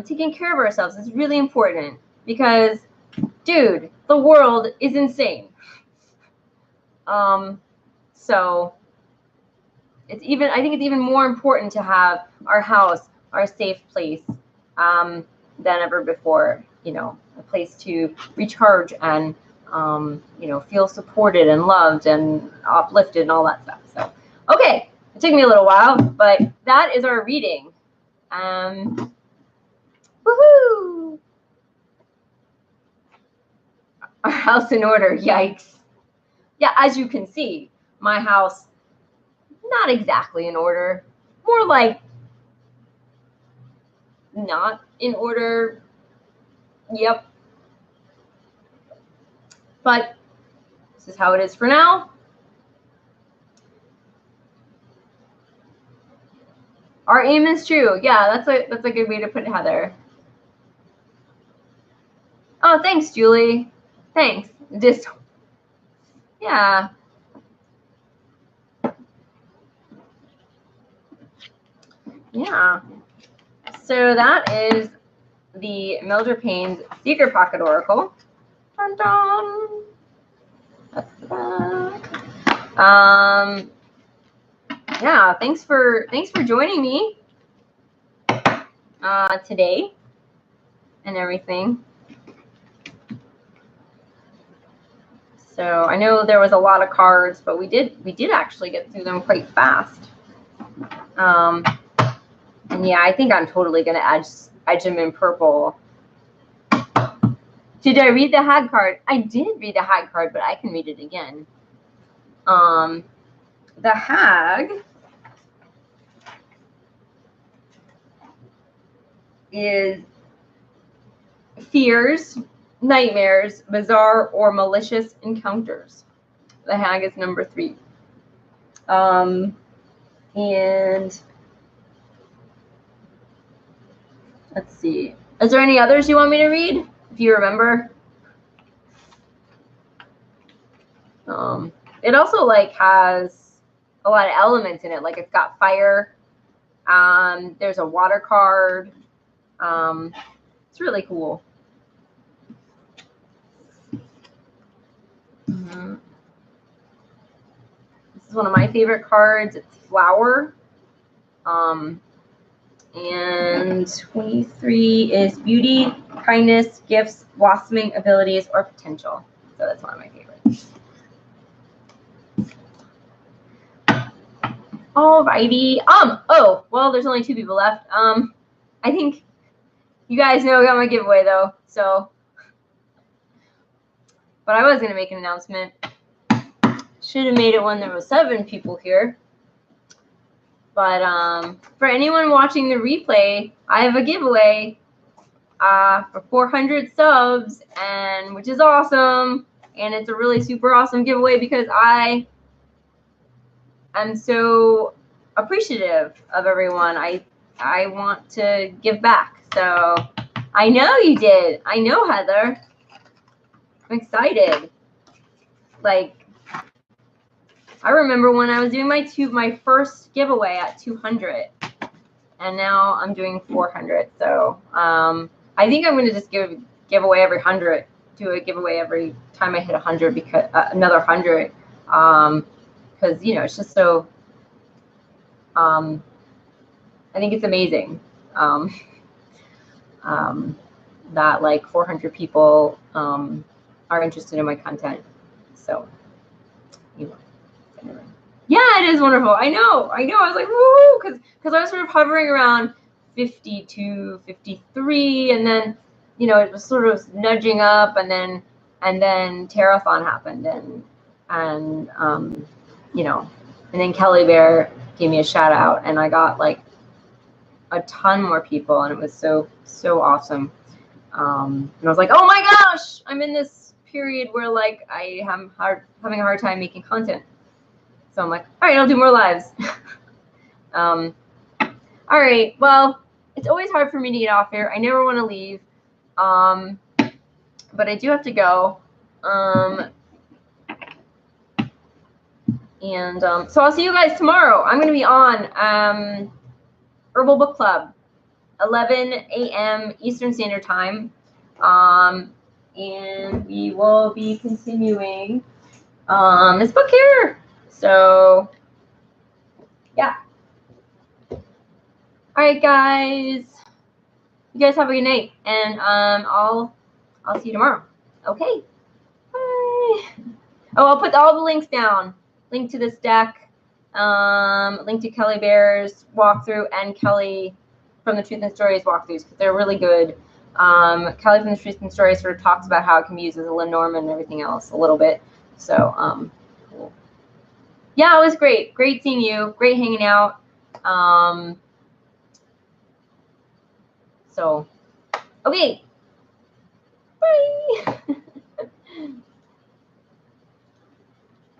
taking care of ourselves is really important because, dude, the world is insane. So it's even, I think it's even more important to have our house, our safe place, than ever before, you know, a place to recharge and, you know, feel supported and loved and uplifted and all that stuff. So, okay, it took me a little while, but that is our reading. Woohoo! Our house in order, yikes. Yeah, as you can see, my house, not exactly in order, more like not in order. Yep. But this is how it is for now. Our aim is true. Yeah, that's a good way to put it, Heather. Oh, thanks, Julie. Thanks. Just, yeah. Yeah. So that is the Mildred Payne's Secret Pocket Oracle. Dun, dun. That's the back. Yeah, thanks for joining me today and everything. So I know there was a lot of cards, but we did actually get through them quite fast. And yeah, I think I'm totally gonna edge them in purple. Did I read the Hag card? I did read the Hag card, but I can read it again. The Hag is fears, nightmares, bizarre or malicious encounters. The Hag is number 3. And let's see. Is there any others you want me to read? If you remember. It also like has a lot of elements in it. Like it's got fire. There's a water card. It's really cool. This is one of my favorite cards. It's flower. And 23 is beauty, kindness, gifts, blossoming abilities, or potential. So that's one of my favorites. Alrighty. Oh, well, there's only 2 people left. I think you guys know I got my giveaway though, so. But I was gonna make an announcement. Should have made it when there was 7 people here. But for anyone watching the replay, I have a giveaway for 400 subs, and which is awesome. And it's a really super awesome giveaway because I am so appreciative of everyone. I want to give back. So I know you did. I know, Heather. I'm excited. Like, I remember when I was doing my first giveaway at 200, and now I'm doing 400. So I think I'm going to just give away every 100. Do a giveaway every time I hit 100, because another 100, because you know, it's just so. I think it's amazing that like 400 people are interested in my content. So, you know. Anyway. Yeah, it is wonderful. I know. I was like, woo, because I was sort of hovering around 52, 53, and then, you know, it was sort of nudging up, and then Terrathon happened, and you know, and then Kelly Bear gave me a shout out, and I got like a ton more people, and it was so awesome. And I was like, oh my gosh, I'm in this period where like I am having a hard time making content. So I'm like, all right, I'll do more lives. All right, well, it's always hard for me to get off here. I never want to leave, but I do have to go. So I'll see you guys tomorrow. I'm going to be on Herbal Book Club, 11 a.m. Eastern Standard Time, and we will be continuing this book here. So, yeah. All right, guys. You guys have a good night, and I'll see you tomorrow. Okay. Bye. Oh, I'll put all the links down. Link to this deck, link to Kelly Bear's walkthrough, and Kelly from the Truth and Stories walkthroughs, because they're really good. Kelly from the Truth and Stories sort of talks about how it can be used as a Lenormand and everything else a little bit. So, cool. Yeah, it was great. Great seeing you. Great hanging out. So, okay. Bye.